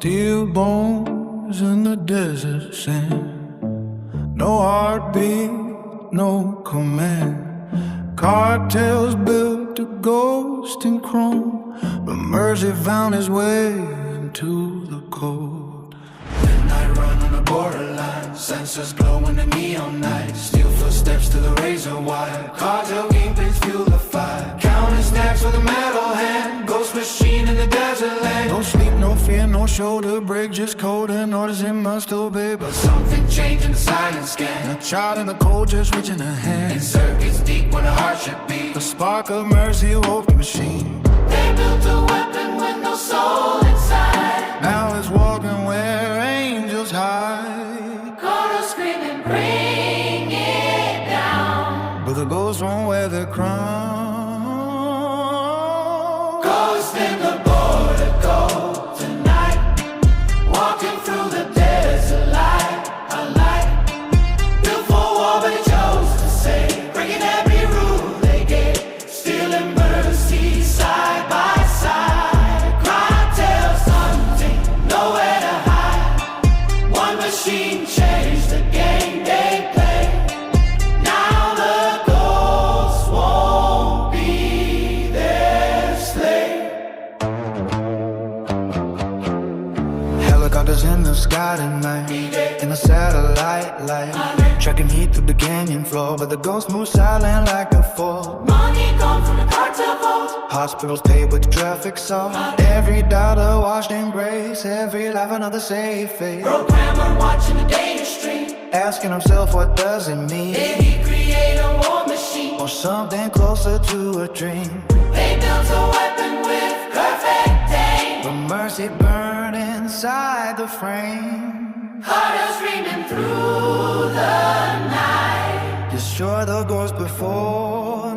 Steel bones in the desert sand. No heartbeat, no command. Cartels built to ghost and chrome, but mercy found his way into the cold. Midnight run on the borderland, sensors glow in the neon night. Steel footsteps to the razor wire. Cartel kingpins fuel the fire. Counting stacks with a metal hand. Ghost machine in the desert land. No sleep, no fear, no shoulder break. Just code and orders he must obey. But something changed in the silent scan. A child in the cold just reaching a hand. In circuits deep when the heart should beat. The spark of mercy woke the machine. They built a weapon with no soul inside. Now it's walking where angels hide. Cartel screaming, bring it down. But the ghosts won't wear their crown. Ghost in the border gold tonight. Walking through the desert light. A light built for war, but he chose to save. Breaking every rule they gave. Stealing mercy side by side. Cartels hunting, nowhere to hide. One machine changed the game they play. Now the ghosts won't be their slave. Helicopters in the sky tonight, in the satellite light, tracking heat through the canyon floor, but the ghosts move silent like a fog. Money gone from the cartel vault. Hospitals paid with traffic salt. Every dollar washed in grace, every life another safe fate. Programmer watching the data stream. Asking himself, what does it mean? Did he create a war machine? Or something closer to a dream? They built a weapon with perfect aim. But mercy burned inside the frame. Cartel screaming through the night. Destroy the ghosts before